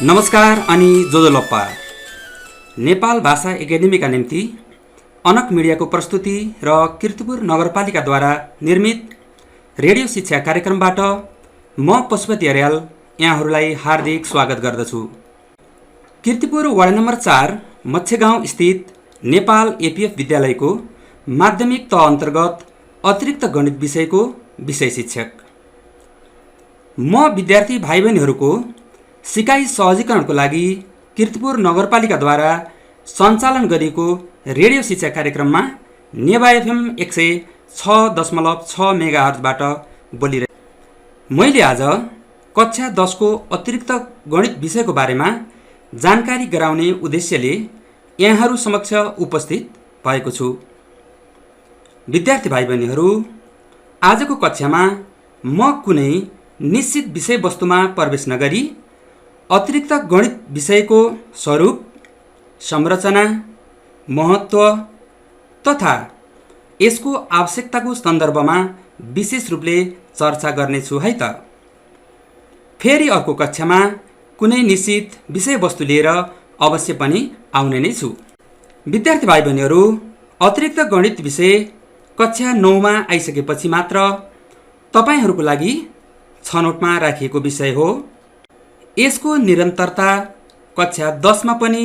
नमस्कार अनि जोजोलप्पा नेपाल भाषा एकाडेमीका निम्ति अनक मिडियाको प्रस्तुति र कीर्तिपुर नगरपालिकाद्वारा निर्मित रेडियो शिक्षा कार्यक्रमबाट म पशुपति अर्याल यहाँहरूलाई हार्दिक स्वागत गर्दछु। कीर्तिपुर वडा नम्बर 4 मच्छेगाउँ स्थित नेपाल एपीएफ विद्यालयको माध्यमिक तह अन्तर्गत अतिरिक्त गणित विषयको विषय शिक्षक। म विद्यार्थी भाइ बहिनीहरूको सिकाइ सहजीकरणको लागि कीर्तिपुर नगरपालिकाद्वारा सञ्चालन गरिएको रेडियो शिक्षा कार्यक्रममा नेवा एफएम 106.6 मेगाहर्जबाट बोलिरहेको। मैले आज कक्षा 10 को अतिरिक्त गणित विषयको बारेमा जानकारी गराउने उद्देश्यले यहाँहरू समक्ष उपस्थित भएको छु। विद्यार्थी भाइ बहिनीहरू, आजको कक्षामा म कुनै निश्चित विषयवस्तुमा प्रवेश नगरी अतिरिक्त गणित विषयको स्वरूप, संरचना, महत्त्व तथा यसको आवश्यकताको सन्दर्भमा विशेष रूपले चर्चा गर्नेछु है त। फेरि अर्को कक्षामा कुनै निश्चित विषयवस्तु लिएर अवश्य पनि आउने नै छु। विद्यार्थी भाइ बहिनीहरू, अतिरिक्त गणित विषय कक्षा 9 मा आइसकेपछि मात्र तपाईहरूको लागि छनौटमा राखिएको विषय हो। यसको निरन्तरता कक्षा 10 मा पनि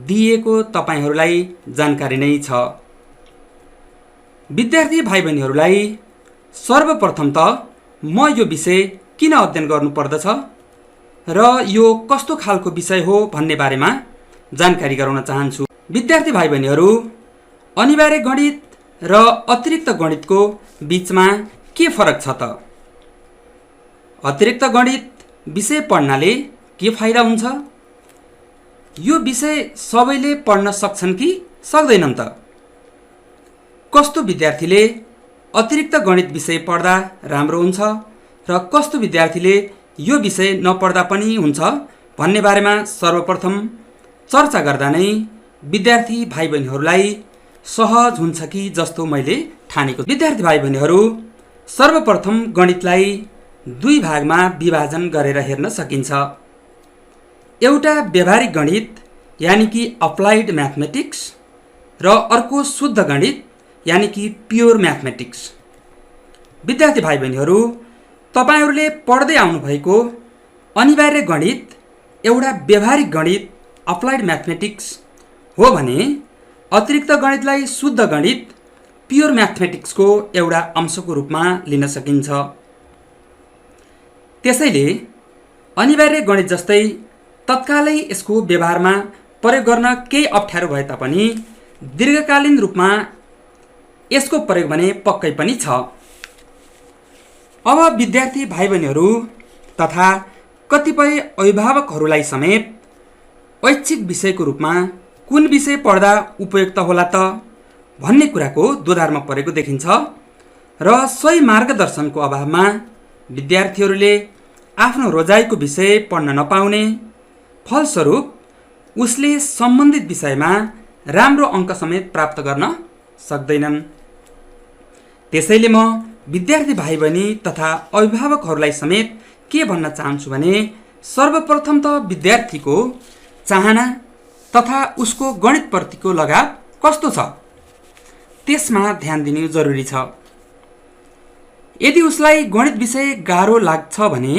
दिएको तपाईहरूलाई जानकारी नै छ। विद्यार्थी भाइ बहिनीहरूलाई सर्वप्रथम त म यो विषय किन अध्ययन गर्नुपर्दछ र यो कस्तो खालको विषय हो भन्ने बारेमा जानकारी गराउन चाहन्छु। विद्यार्थी भाइ बहिनीहरू, अनिवार्य गणित र अतिरिक्त गणितको बीचमा के फरक छ त? अतिरिक्त गणित विषय पढ्नाले के फाइदा हुन्छ? यो विषय सबैले पढ्न सक्छन् कि सक्दैनन् त? कस्तो विद्यार्थीले अतिरिक्त गणित विषय पढ्दा राम्रो हुन्छ र कस्तो विद्यार्थीले यो विषय नपढ्दा पनि हुन्छ भन्ने बारेमा सर्वप्रथम चर्चा गर्दा नै विद्यार्थी भाइ बहिनीहरूलाई सहज हुन्छ कि जस्तो मैले ठानेको। विद्यार्थी भाइ बहिनीहरू, सर्वप्रथम गणितलाई दुई भागमा विभाजन गरेर हेर्न सकिन्छ। एउटा व्यावहारिक गणित यानि कि अप्लाइड म्याथमेटिक्स र अर्को शुद्ध गणित यानि कि प्योर म्याथमेटिक्स। विद्यार्थी भाइ बहिनीहरू, तपाईहरूले पढ्दै आउनुभएको अनिवार्य गणित एउटा व्यावहारिक गणित अप्लाइड म्याथमेटिक्स हो भने अतिरिक्त गणितलाई शुद्ध गणित प्योर म्याथमेटिक्सको एउटा अंशको रूपमा लिन सकिन्छ। त्यसैले अनिवार्य गणित जस्तै तत्कालै यसको व्यवहारमा प्रयोग गर्न केही अप्ठ्यारो भए तापनि दीर्घकालीन रूपमा यसको प्रयोग भने पक्कै पनि छ। अब विद्यार्थी भाइ बहिनीहरू तथा कतिपय अभिभावकहरूलाई समेत ऐच्छिक विषयको रूपमा कुन विषय पढ्दा उपयुक्त होला त भन्ने कुराको दोधारमा परेको देखिन्छ र सही मार्गदर्शनको अभावमा विद्यार्थीहरूले आफ्नो रोजाइको विषय पढ्न नपाउने, फलस्वरूप उसले सम्बन्धित विषयमा राम्रो अङ्क समेत प्राप्त गर्न सक्दैनन्। त्यसैले म विद्यार्थी भाइ बहिनी तथा अभिभावकहरूलाई समेत के भन्न चाहन्छु भने सर्वप्रथम त विद्यार्थीको चाहना तथा उसको गणितप्रतिको लगाव कस्तो छ त्यसमा ध्यान दिनु जरुरी छ। यदि उसलाई गणित विषय गाह्रो लाग्छ भने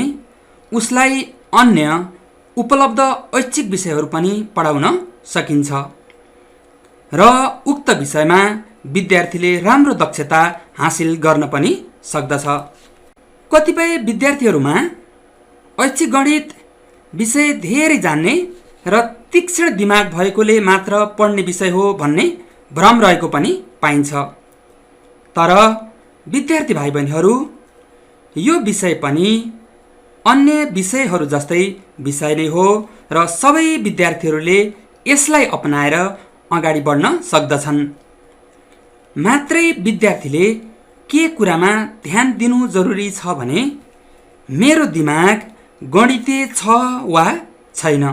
उसलाई अन्य उपलब्ध ऐच्छिक विषयहरू पनि पढाउन सकिन्छ र उक्त विषयमा विद्यार्थीले राम्रो दक्षता हासिल गर्न पनि सक्दछ। कतिपय विद्यार्थीहरूमा ऐच्छिक गणित विषय धेरै जान्ने र तीक्ष्ण दिमाग भएकोले मात्र पढ्ने विषय हो भन्ने भ्रम रहेको पनि पाइन्छ। तर विद्यार्थी भाइ बहिनीहरू, यो विषय पनि अन्य विषयहरू जस्तै विषय नै हो र सबै विद्यार्थीहरूले यसलाई अपनाएर अगाडि बढ्न सक्दछन्। मात्रै विद्यार्थीले के कुरामा ध्यान दिनु जरुरी छ भने मेरो दिमाग गणिते छ वा छैन।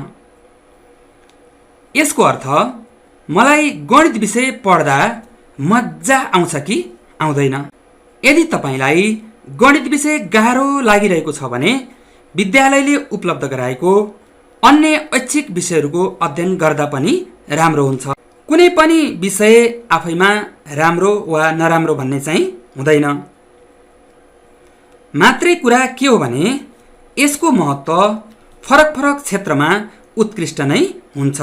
यसको अर्थ मलाई गणित विषय पढ्दा मजा आउँछ कि आउँदैन। यदि तपाईलाई गणित विषय गाह्रो लागिरहेको छ भने विद्यालयले उपलब्ध गराएको अन्य ऐच्छिक विषयहरूको अध्ययन गर्दा पनि राम्रो हुन्छ। कुनै पनि विषय आफैमा राम्रो वा नराम्रो भन्ने चाहिँ हुँदैन। मात्रै कुरा के हो भने यसको महत्त्व फरक फरक क्षेत्रमा उत्कृष्ट नै हुन्छ।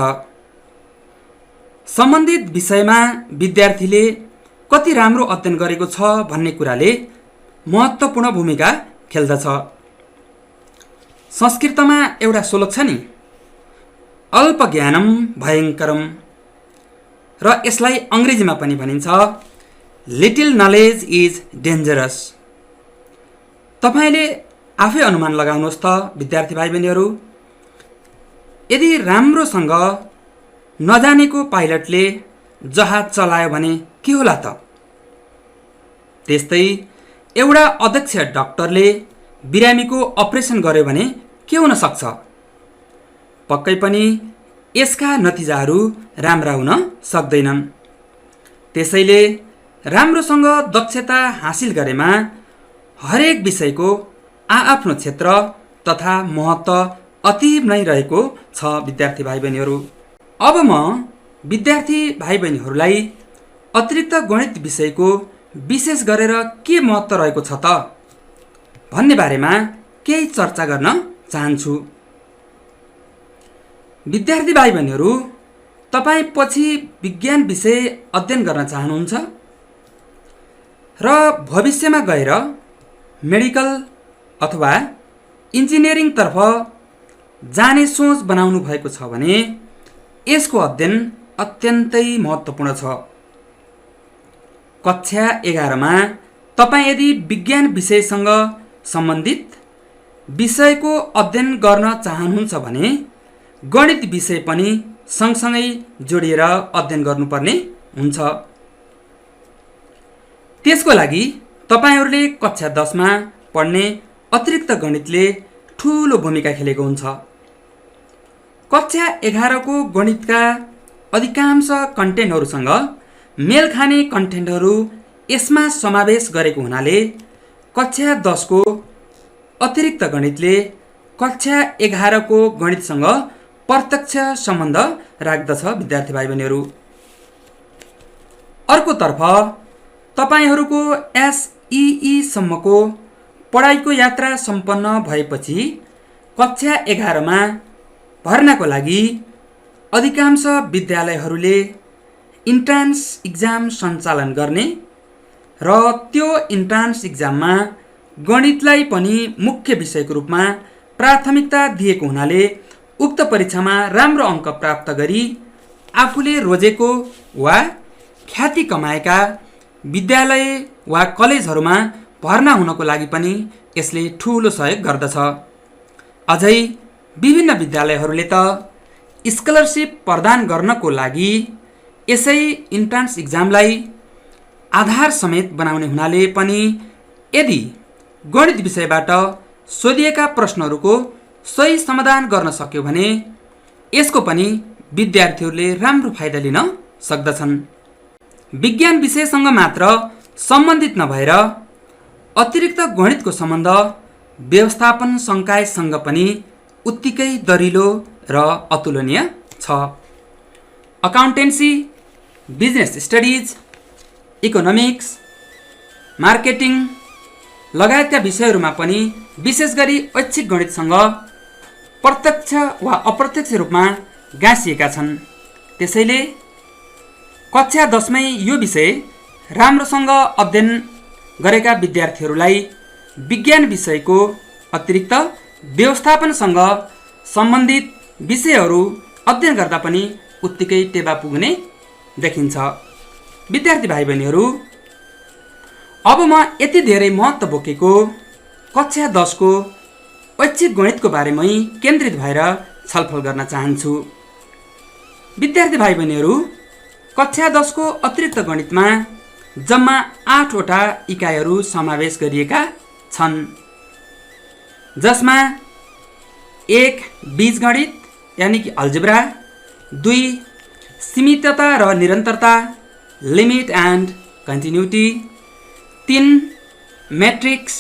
सम्बन्धित विषयमा विद्यार्थीले कति राम्रो अध्ययन गरेको छ भन्ने कुराले महत्त्वपूर्ण भूमिका खेल्दछ। संस्कृतमा एउटा श्लोक छ नि, अल्प ज्ञानम भयङ्करम, र यसलाई अङ्ग्रेजीमा पनि भनिन्छ लिटिल नलेज इज डेन्जरस। तपाईले आफै अनुमान लगाउनुहोस् त विद्यार्थी भाइ बहिनीहरू, यदि राम्रोसँग नजानेको पाइलटले जहाज चलायो भने के होला त? त्यस्तै एउटा अध्यक्ष डाक्टरले बिरामीको अपरेसन गर्यो भने के हुन सक्छ? पक्कै पनि यसका नतिजाहरू राम्रा हुन सक्दैनन्। त्यसैले राम्रोसँग दक्षता हासिल गरेमा हरेक विषयको आआफ्नो क्षेत्र तथा महत्त्व अति नै रहेको छ विद्यार्थी भाइ बहिनीहरू। अब म विद्यार्थी भाइ बहिनीहरूलाई अतिरिक्त गणित विषयको विशेष गरेर के महत्त्व रहेको छ त भन्ने बारेमा केही चर्चा गर्न चाहन्छु। विद्यार्थी भाइ बहिनीहरू, तपाईँ पछि विज्ञान विषय अध्ययन गर्न चाहनुहुन्छ र भविष्यमा गएर मेडिकल अथवा इन्जिनियरिङतर्फ जाने सोच बनाउनु भएको छ भने यसको अध्ययन अत्यन्तै महत्त्वपूर्ण छ। कक्षा 11मा तपाईँ यदि विज्ञान विषयसँग सम्बन्धित विषयको अध्ययन गर्न चाहनुहुन्छ भने गणित विषय पनि सँगसँगै जोडिएर अध्ययन गर्नुपर्ने हुन्छ। त्यसको लागि तपाईहरूले कक्षा 10मा पढ्ने अतिरिक्त गणितले ठूलो भूमिका खेलेको हुन्छ। कक्षा 11को गणितका अधिकांश कन्टेन्टहरूसँग मेल खाने कन्टेन्टहरू यसमा समावेश गरेको हुनाले कक्षा 10को अतिरिक्त गणितले कक्षा 11को गणितसँग प्रत्यक्ष सम्बन्ध राख्दछ विद्यार्थी भाइ बहिनीहरू। अर्कोतर्फ तपाईहरूको एसइई सम्मको पढाइको यात्रा सम्पन्न भएपछि कक्षा 11मा भर्नाको लागि अधिकांश विद्यालयहरूले इन्ट्रान्स इक्जाम सञ्चालन गर्ने र त्यो इन्ट्रान्स इक्जाममा गणितलाई पनि मुख्य विषयको रूपमा प्राथमिकता दिएको हुनाले उक्त परीक्षामा राम्रो अङ्क प्राप्त गरी आफूले रोजेको वा ख्याति कमाएका विद्यालय वा कलेजहरूमा भर्ना हुनको लागि पनि यसले ठूलो सहयोग गर्दछ। अझै विभिन्न विद्यालयहरूले त स्कलरसिप प्रदान गर्नको लागि यसै इन्ट्रान्स इक्जामलाई आधार समेत बनाउने हुनाले पनि यदि गणित विषयबाट सोधिएका प्रश्नहरूको सही समाधान गर्न सक्यो भने यसको पनि विद्यार्थीहरूले राम्रो फाइदा लिन सक्दछन्। विज्ञान विषयसँग मात्र सम्बन्धित नभएर अतिरिक्त गणितको सम्बन्ध व्यवस्थापन संकायसँग पनि उत्तिकै दरिलो र अतुलनीय छ। Accountancy, business studies, economics, marketing लगायतका विषयहरूमा पनि विशेष गरी ऐच्छिक गणितसँग प्रत्यक्ष वा अप्रत्यक्ष रूपमा गाँसिएका छन्। त्यसैले कक्षा 10मै यो विषय राम्रोसँग अध्ययन गरेका विद्यार्थीहरूलाई विज्ञान विषयको अतिरिक्त व्यवस्थापनसँग सम्बन्धित विषयहरू अध्ययन गर्दा पनि उत्तिकै टेवा पुग्ने देखिन्छ। विद्यार्थी भाइ बहिनीहरू, अब म यति धेरै महत्त्व बोकेको कक्षा 10को ऐच्छिक गणितको बारेमै केन्द्रित भएर छलफल गर्न चाहन्छु। विद्यार्थी भाइ बहिनीहरू, कक्षा 10को अतिरिक्त गणितमा जम्मा 8वटा इकाइहरू समावेश गरिएका छन्, जसमा 1 बीजगणित यानि कि अल्जेब्रा, 2 सीमितता र निरन्तरता लिमिट एन्ड कन्टिन्युटी, 3 म्याट्रिक्स,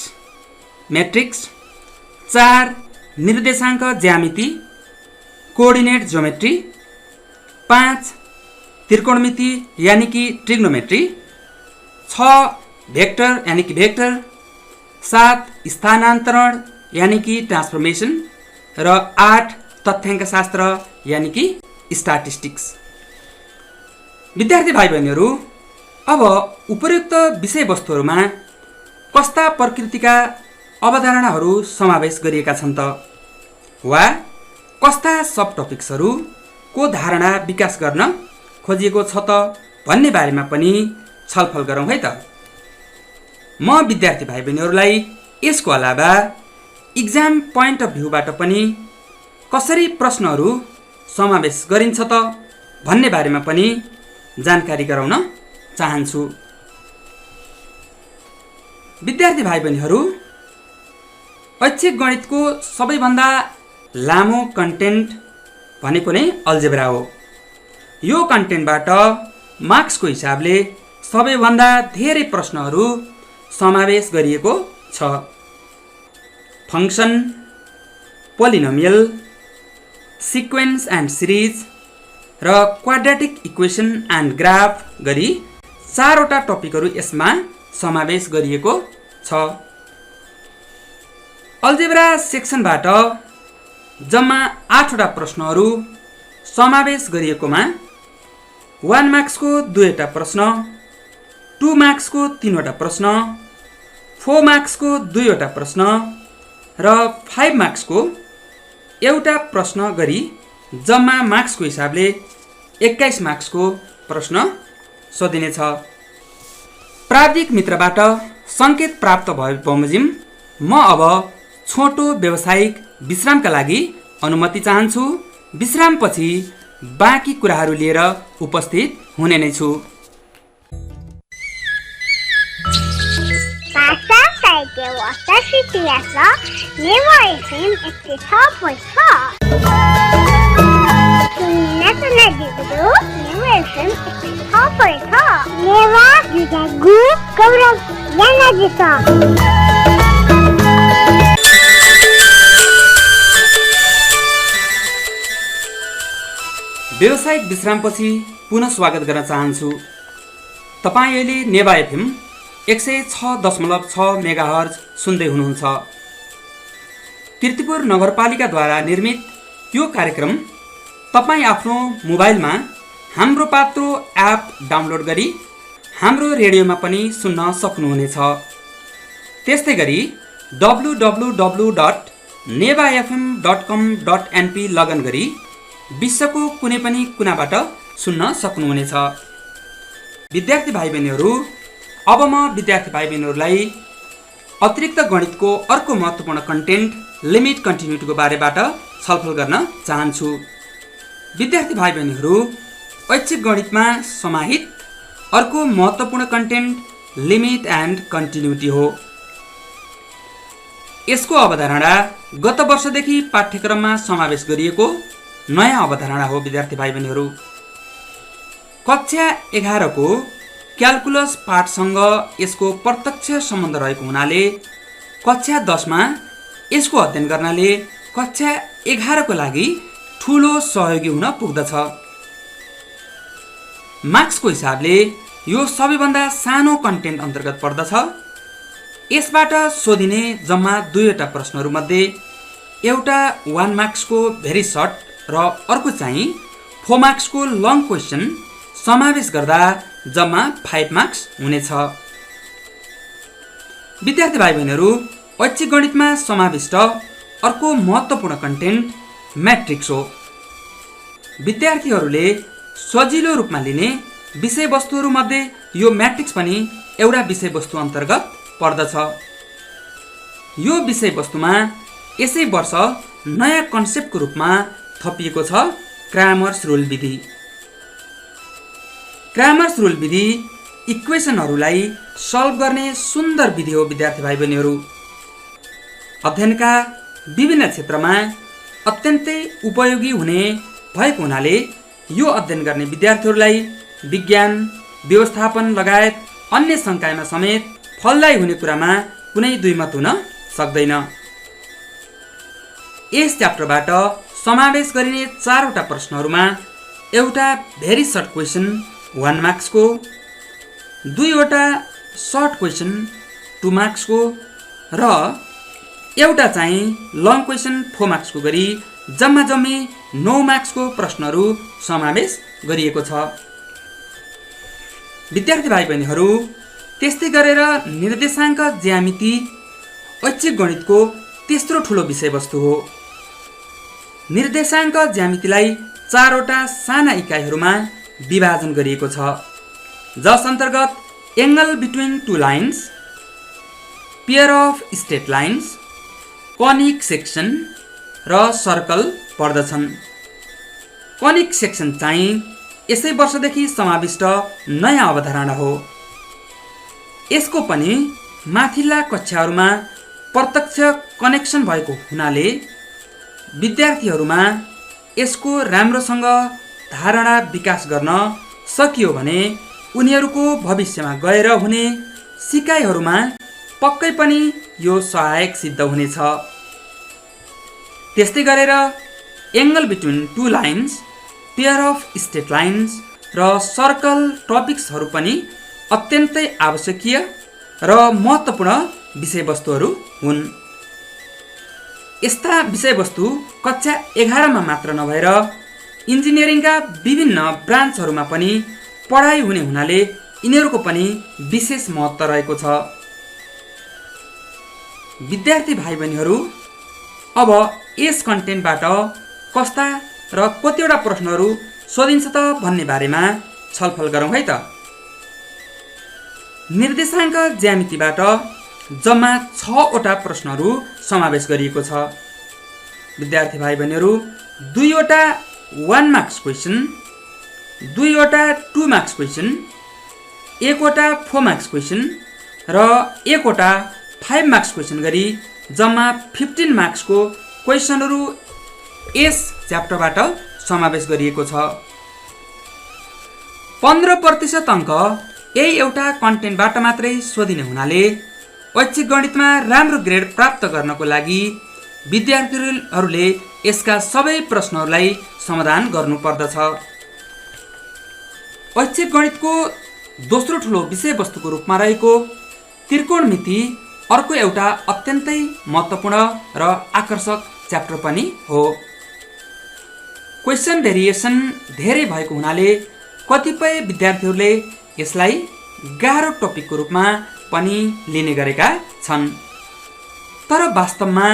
4 निर्देशाङ्क ज्यामिति, कोअर्डिनेट ज्योमेट्री, 5 त्रिकोणमिति यानि कि ट्रिग्नोमेट्री, 6 भेक्टर यानि कि भेक्टर, 7 स्थानान्तरण यानि कि ट्रान्सफर्मेसन र 8 तथ्याङ्कशास्त्र यानि कि स्ट्याटिस्टिक्स। विद्यार्थी भाइ बहिनीहरू, अब उपयुक्त विषयवस्तुहरूमा कस्ता प्रकृतिका अवधारणाहरू समावेश गरिएका छन् त, वा कस्ता सब टपिक्सहरूको धारणा विकास गर्न खोजिएको छ त भन्ने बारेमा पनि छलफल गरौँ है त। म विद्यार्थी भाइ बहिनीहरूलाई यसको अलावा इक्जाम पोइन्ट अफ भ्यूबाट पनि कसरी प्रश्नहरू समावेश गरिन्छ त भन्ने बारेमा पनि जानकारी गराउन चाहन्छु। विद्यार्थी भाइ बहिनीहरू, ऐच्छिक गणितको सबैभन्दा लामो कन्टेन्ट भनेको नै अल्जेब्रा हो। यो कन्टेन्टबाट मार्क्सको हिसाबले सबैभन्दा धेरै प्रश्नहरू समावेश गरिएको छ। Function, polynomial, sequence and series र क्वाड्रेटिक इक्वेसन एन्ड ग्राफ गरी 4वटा टपिकहरू यसमा समावेश गरिएको छ। अल्जेब्रा सेक्सनबाट जम्मा 8वटा प्रश्नहरू समावेश गरिएकोमा 1 मार्क्सको 2वटा प्रश्न, 2 मार्क्सको 3वटा प्रश्न, 4 मार्क्सको 2वटा प्रश्न र 5 मार्क्सको एउटा प्रश्न गरी जम्मा मार्क्सको हिसाबले 21 मार्क्सको प्रश्न सोधिनेछ। प्राविधिक मित्रबाट सङ्केत प्राप्त भए बमोजिम म अब छोटो व्यावसायिक विश्रामका लागि अनुमति चाहन्छु। विश्रामपछि बाँकी कुराहरू लिएर उपस्थित हुने नै छु। व्यावसायिक विश्रामपछि पुनः स्वागत गर्न चाहन्छु। तपाईँ अहिले नेवा एफएम 106.6 मेगाहर्ज सुन्दै हुनुहुन्छ। कीर्तिपुर नगरपालिकाद्वारा निर्मित यो कार्यक्रम तपाईँ आफ्नो मोबाइलमा हाम्रो पात्रो एप डाउनलोड गरी हाम्रो रेडियोमा पनि सुन्न सक्नुहुनेछ। त्यस्तै गरी www.nevafm.com.np लगइन गरी विश्वको कुनै पनि कुनाबाट सुन्न सक्नुहुनेछ। विद्यार्थी भाइ बहिनीहरू, अब म विद्यार्थी भाइ बहिनीहरूलाई अतिरिक्त गणितको अर्को महत्त्वपूर्ण कन्टेन्ट लिमिट कन्टिन्युटीको बारेबाट छलफल गर्न चाहन्छु। विद्यार्थी भाइ बहिनीहरू, ऐच्छिक गणितमा समाहित अर्को महत्त्वपूर्ण कन्टेन्ट लिमिट एन्ड कन्टिन्युटी हो। यसको अवधारणा गत वर्षदेखि पाठ्यक्रममा समावेश गरिएको नयाँ अवधारणा हो। विद्यार्थी भाइ बहिनीहरू, कक्षा 11 को क्यालकुलस पाठसँग यसको प्रत्यक्ष सम्बन्ध रहेको हुनाले कक्षा 10 मा यसको अध्ययन गर्नाले कक्षा 11 को लागि ठूलो सहयोगी हुन पुग्दछ। मार्क्सको हिसाबले यो सबैभन्दा सानो कन्टेन्ट अन्तर्गत पर्दछ। यसबाट सोधिने जम्मा 2वटा प्रश्नहरू मध्ये एउटा 1 मार्क्सको भेरी सर्ट र अर्को चाहिँ 4 मार्क्सको लङ क्वेसन समावेश गर्दा जम्मा 5 मार्क्स हुनेछ। विद्यार्थी भाइ बहिनीहरू, ऐच्छिक गणितमा समाविष्ट अर्को महत्त्वपूर्ण कन्टेन्ट म्याट्रिक्स हो। विद्यार्थीहरूले सजिलो रूपमा लिने विषयवस्तुहरू मध्ये यो म्याट्रिक्स पनि एउटा विषयवस्तु अन्तर्गत पर्दछ। यो विषयवस्तुमा यसै वर्ष नयाँ कन्सेप्टको रूपमा थपिएको छ क्रामर्स रुल विधि। क्रामर्स रुल विधि इक्वेसनहरूलाई सल्भ गर्ने सुन्दर विधि हो। विद्यार्थी भाइ बहिनीहरू, अध्ययनका विभिन्न क्षेत्रमा अत्यन्तै उपयोगी हुने भएको हुनाले यो अध्ययन गर्ने विद्यार्थीहरूलाई विज्ञान, व्यवस्थापन लगायत अन्य संकायमा समेत फलदायी हुने कुरामा कुनै दुईमत हुन सक्दैन। यस च्याप्टरबाट समावेश गरिने 4वटा प्रश्नहरूमा एउटा भेरी सर्ट क्वेसन 1 मार्क्सको, 2वटा सर्ट क्वेसन 2 मार्क्सको र एउटा चाहिँ लङ क्वेसन 4 मार्क्सको गरी जम्मा 9 मार्क्सको प्रश्नहरू समावेश गरिएको छ। विद्यार्थी भाइ बहिनीहरू, त्यस्तै गरेर निर्देशाङ्क ज्यामिति ऐच्छिक गणितको तेस्रो ठुलो विषयवस्तु हो। निर्देशाङ्क ज्यामितिलाई 4वटा साना इकाइहरूमा विभाजन गरिएको छ, जस अन्तर्गत angle between two lines, pair of straight lines, कनिक सेक्सन र सर्कल पर्दछन्। कनिक सेक्सन चाहिँ यसै वर्षदेखि समाविष्ट नयाँ अवधारणा हो। यसको पनि माथिल्ला कक्षाहरूमा प्रत्यक्ष कनेक्सन भएको हुनाले विद्यार्थीहरूमा यसको राम्रोसँग धारणा विकास गर्न सकियो भने उनीहरूको भविष्यमा गएर हुने सिकाइहरूमा पक्कै पनि यो सहायक सिद्ध हुनेछ। त्यस्तै गरेर angle between two lines, pair of straight lines र सर्कल टपिक्सहरू पनि अत्यन्तै आवश्यकीय र महत्त्वपूर्ण विषयवस्तुहरू हुन्। यस्ता विषयवस्तु कक्षा 11मा मात्र नभएर इन्जिनियरिङका विभिन्न ब्रान्चहरूमा पनि पढाइ हुने हुनाले यिनीहरूको पनि विशेष महत्त्व रहेको छ। विद्यार्थी भाइ बहिनीहरू, अब यस कन्टेन्टबाट कस्ता र कतिवटा प्रश्नहरू सोधिन्छ त भन्ने बारेमा छलफल गरौँ है त। निर्देशाङ्क ज्यामितिबाट जम्मा 6वटा प्रश्नहरू समावेश गरिएको छ। विद्यार्थी भाइ बहिनीहरू, 2वटा 1 मार्क्स क्वेसन, 2वटा 2 मार्क्स क्वेसन, 1वटा 4 मार्क्स क्वेसन र 1वटा 5 मार्क्स क्वेसन गरी जम्मा 15 मार्क्सको क्वेसनहरू यस च्याप्टरबाट समावेश गरिएको छ। 15% अङ्क यही एउटा कन्टेन्टबाट मात्रै सोधिने हुनाले ऐच्छिक गणितमा राम्रो ग्रेड प्राप्त गर्नको लागि विद्यार्थीहरूले यसका सबै प्रश्नहरूलाई समाधान गर्नुपर्दछ। ऐच्छिक गणितको दोस्रो ठुलो विषयवस्तुको रूपमा रहेको त्रिकोणमिति अर्को एउटा अत्यन्तै महत्त्वपूर्ण र आकर्षक च्याप्टर पनि हो। क्वेसन भेरिएसन धेरै भएको हुनाले कतिपय विद्यार्थीहरूले यसलाई गाह्रो टपिकको रूपमा पनि लिने गरेका छन्, तर वास्तवमा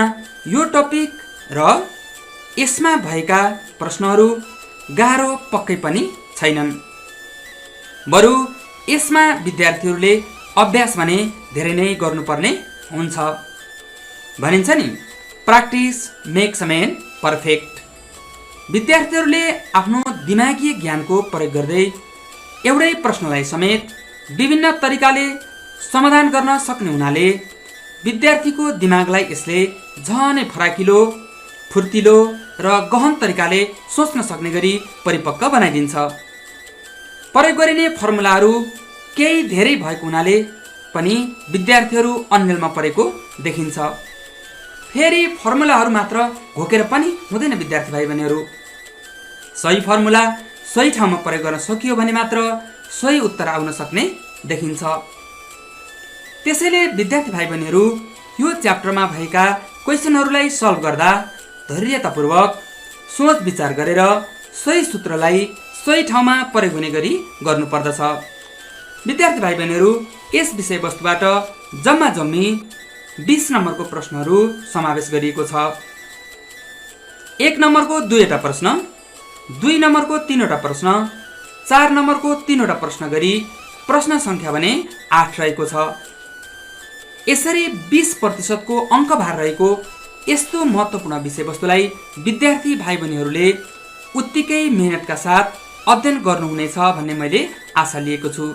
यो टपिक र यसमा भएका प्रश्नहरू गाह्रो पक्कै पनि छैनन्। बरु यसमा विद्यार्थीहरूले अभ्यास भने धेरै नै गर्नुपर्ने हुन्छ। भनिन्छ नि, practice makes a man perfect. विद्यार्थीहरूले आफ्नो दिमागी ज्ञानको प्रयोग गर्दै एउटै प्रश्नलाई समेत विभिन्न तरिकाले समाधान गर्न सक्ने हुनाले विद्यार्थीको दिमागलाई यसले झनै फराकिलो, फुर्तिलो र गहन तरिकाले सोच्न सक्ने गरी परिपक्व बनाइदिन्छ। प्रयोग गरिने फर्मुलाहरू केही धेरै भएको हुनाले पनि विद्यार्थीहरू अन्यलमा परेको देखिन्छ। फेरि फर्मुलाहरू मात्र घोकेर पनि हुँदैन विद्यार्थी भाइ बहिनीहरू। सही फर्मुला सही ठाउँमा प्रयोग गर्न सकियो भने मात्र सही उत्तर आउन सक्ने देखिन्छ। त्यसैले विद्यार्थी भाइ बहिनीहरू, यो च्याप्टरमा भएका क्वेसनहरूलाई सल्भ गर्दा धैर्यतापूर्वक सोच विचार गरेर सही सूत्रलाई सही ठाउँमा प्रयोग हुने गरी गर्नुपर्दछ। विद्यार्थी भाइ बहिनीहरू, यस विषयवस्तुबाट जम्मा 20 नम्बरको प्रश्नहरू समावेश गरिएको छ। 1 नम्बरको 2वटा प्रश्न, 2 नम्बरको 3वटा प्रश्न, 4 नम्बरको 3वटा प्रश्न गरी प्रश्न सङ्ख्या भने 8 रहेको छ। यसरी 20% को अङ्कभार रहेको यस्तो महत्त्वपूर्ण विषयवस्तुलाई विद्यार्थी भाइ बहिनीहरूले उत्तिकै मेहनतका साथ अध्ययन गर्नुहुनेछ भन्ने मैले आशा लिएको छु।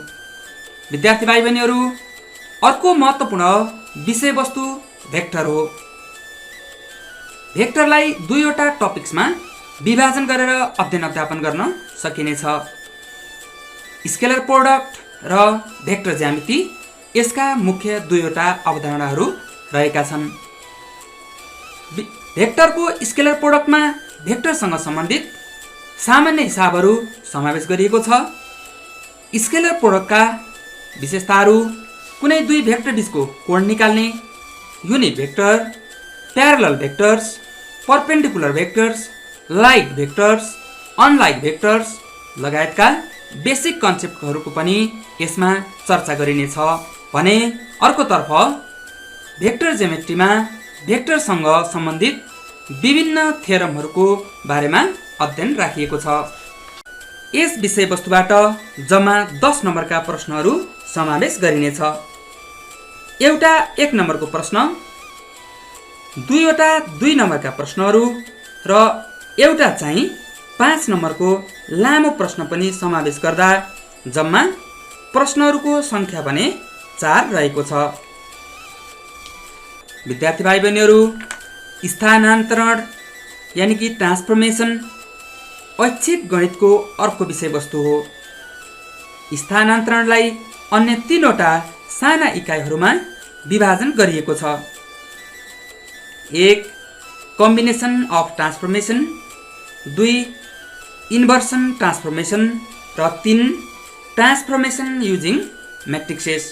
विद्यार्थी भाइ बहिनीहरू, अर्को महत्त्वपूर्ण विषयवस्तु भेक्टर हो। भेक्टरलाई 2वटा टपिक्समा विभाजन गरेर अध्ययन अध्यापन गर्न सकिनेछ। स्केलर प्रोडक्ट र भेक्टर ज्यामिति यसका मुख्य 2वटा अवधारणाहरू रहेका छन्। भेक्टरको स्केलर प्रोडक्टमा भेक्टरसँग सम्बन्धित सामान्य हिसाबहरू समावेश गरिएको छ। स्केलर प्रोडक्टका विशेषताहरू, कुनै दुई भेक्टर बीचको कोण निकाल्ने, unit vector, parallel vectors, perpendicular vectors, like vectors, unlike vectors लगायतका बेसिक कन्सेप्टहरूको पनि यसमा चर्चा गरिनेछ भने अर्कोतर्फ भेक्टर ज्योमेट्रीमा भेक्टरसँग सम्बन्धित विभिन्न थ्योरमहरूको बारेमा अध्ययन राखिएको छ। यस विषयवस्तुबाट जम्मा 10 नम्बरका प्रश्नहरू समावेश गरिनेछ। एउटा 1 नम्बरको प्रश्न, दुईवटा 2 नम्बरका प्रश्नहरू र एउटा चाहिँ 5 नम्बरको लामो प्रश्न पनि समावेश गर्दा जम्मा प्रश्नहरूको सङ्ख्या भने 4 रहेको छ। विद्यार्थी भाइ बहिनीहरू, स्थानान्तरण यानि कि ट्रान्सफर्मेसन ऐच्छिक गणितको अर्को विषयवस्तु हो। स्थानान्तरणलाई अन्य 3वटा साना इकाइहरूमा विभाजन गरिएको छ। 1 combination of transformation, 2 inversion transformation र 3 ट्रान्सफर्मेसन युजिङ म्याट्रिक्सेस।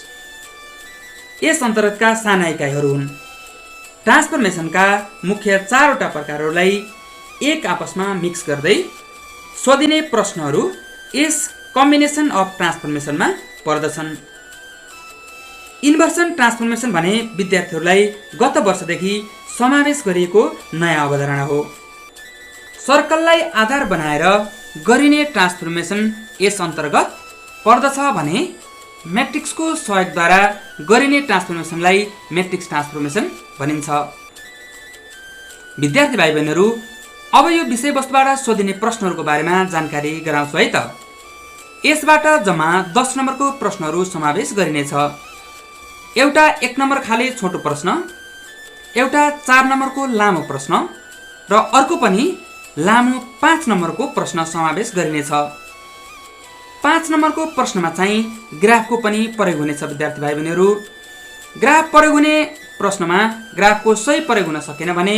यस अन्तर्गतका साना इकाइहरू हुन्। ट्रान्सफर्मेसनका मुख्य 4वटा प्रकारहरूलाई एक आपसमा मिक्स गर्दै सोधिने प्रश्नहरू यस कम्बिनेसन अफ ट्रान्सफर्मेसनमा पर्दछन्। इन्भर्सन ट्रान्सफर्मेसन भने विद्यार्थीहरूलाई गत वर्षदेखि समावेश गरिएको नयाँ अवधारणा हो। सर्कललाई आधार बनाएर गरिने ट्रान्सफर्मेसन यस अन्तर्गत पर्दछ भने म्याट्रिक्सको सहयोगद्वारा गरिने ट्रान्सफर्मेसनलाई म्याट्रिक्स ट्रान्सफर्मेसन भनिन्छ। विद्यार्थी भाइ बहिनीहरू, अब यो विषयवस्तुबाट सोधिने प्रश्नहरूको बारेमा जानकारी गराउँछु है त। यसबाट जम्मा 10 नम्बरको प्रश्नहरू समावेश गरिनेछ। एउटा 1 नम्बर खाले छोटो प्रश्न, एउटा 4 नम्बरको लामो प्रश्न र अर्को पनि लामो 5 नम्बरको प्रश्न समावेश गरिनेछ। 5 नम्बरको प्रश्नमा चाहिँ ग्राफको पनि प्रयोग हुनेछ। विद्यार्थी भाइ बहिनीहरू, ग्राफ प्रयोग हुने प्रश्नमा ग्राफको सही प्रयोग हुन सकेन भने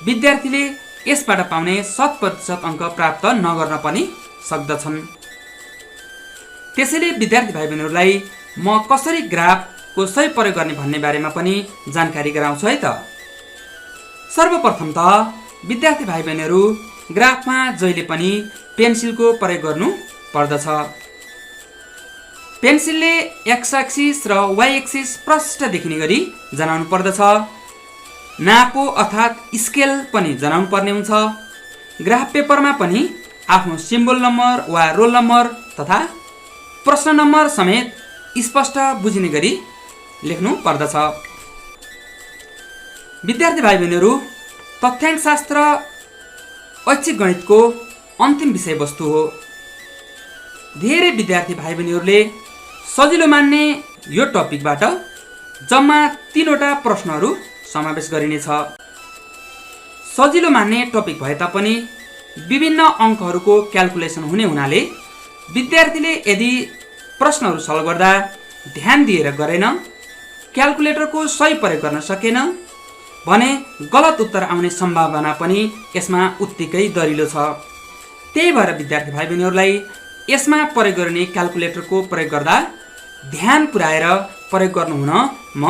विद्यार्थीले यसबाट पाउने 100% अङ्क प्राप्त नगर्न पनि सक्दछन्। त्यसैले विद्यार्थी भाइ बहिनीहरूलाई म कसरी ग्राफको सही प्रयोग गर्ने भन्ने बारेमा पनि जानकारी गराउँछु है त। सर्वप्रथम त विद्यार्थी भाइ बहिनीहरू, ग्राफमा जहिले पनि पेन्सिलको प्रयोग गर्नु पर्दछ। पेन्सिलले एक्स एक्सिस र वाइ एक्सिस प्रष्ट देखिने गरी जनाउनु पर्दछ। नापो अर्थात् स्केल पनि जनाउनु पर्ने हुन्छ। ग्राफ पेपरमा पनि आफ्नो सिम्बल नम्बर वा रोल नम्बर तथा प्रश्न नम्बर समेत स्पष्ट बुझिने गरी लेख्नु पर्दछ। विद्यार्थी भाइ बहिनीहरू, तथ्याङ्कशास्त्र ऐच्छिक गणितको अन्तिम विषयवस्तु हो। धेरै विद्यार्थी भाइ बहिनीहरूले सजिलो मान्ने यो टपिकबाट जम्मा 3वटा प्रश्नहरू समावेश गरिनेछ। सजिलो मान्ने टपिक भए तापनि विभिन्न अङ्कहरूको क्याल्कुलेसन हुने हुनाले विद्यार्थीले यदि प्रश्नहरू सल्भ गर्दा ध्यान दिएर गरेन, क्याल्कुलेटरको सही प्रयोग गर्न सकेन भने गलत उत्तर आउने सम्भावना पनि यसमा उत्तिकै दरिलो छ। त्यही भएर विद्यार्थी भाइ बहिनीहरूलाई यसमा प्रयोग गरिने क्याल्कुलेटरको प्रयोग गर्दा ध्यान पुर्याएर प्रयोग गर्नुहुन म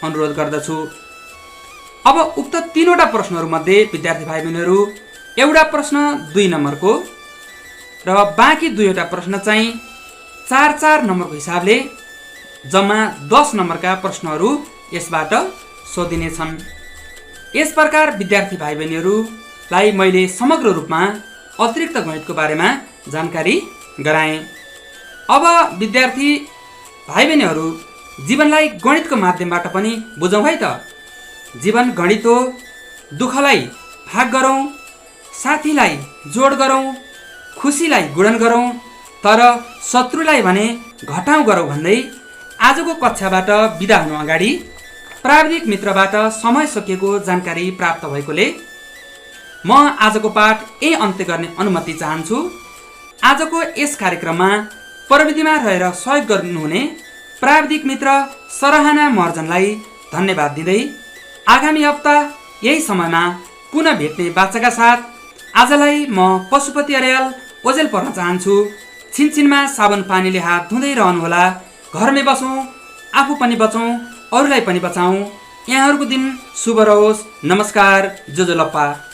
अनुरोध गर्दछु। अब उक्त 3वटा प्रश्नहरूमध्ये विद्यार्थी भाइ बहिनीहरू, एउटा प्रश्न 2 नम्बरको र बाँकी 2वटा प्रश्न चाहिँ 4-4 नम्बरको हिसाबले जम्मा 10 नम्बरका प्रश्नहरू यसबाट सोधिनेछन्। यस प्रकार विद्यार्थी भाइ बहिनीहरूलाई मैले समग्र रूपमा अतिरिक्त गणितको बारेमा जानकारी गराएँ। अब विद्यार्थी भाइ बहिनीहरू, जीवनलाई गणितको माध्यमबाट पनि बुझौँ है त। जीवन गणित हो। दुःखलाई भाग गरौँ, साथीलाई जोड गरौँ, खुसीलाई गुणन गरौँ, तर शत्रुलाई भने घटाउँ गरौँ भन्दै आजको कक्षाबाट बिदा हुनु अगाडि प्राविधिक मित्रबाट समय सकिएको जानकारी प्राप्त भएकोले म आजको पाठ यही अन्त्य गर्ने अनुमति चाहन्छु। आजको यस कार्यक्रममा प्रविधिमा रहेर सहयोग गर्नुहुने प्राविधिक मित्र सराहना महर्जनलाई धन्यवाद दिँदै आगामी हप्ता यही समयमा पुनः भेट्ने बाचाका साथ आजलाई म पशुपति अर्याल ओजेल पर्न चाहन्छु। छिनछिनमा साबुन पानीले हात धुँदै रहनुहोला। घरमै बसौँ, आफू पनि बचौँ, अरूलाई पनि बचाउँ। यहाँहरूको दिन शुभ रहोस्। नमस्कार। जोजोलप्पा।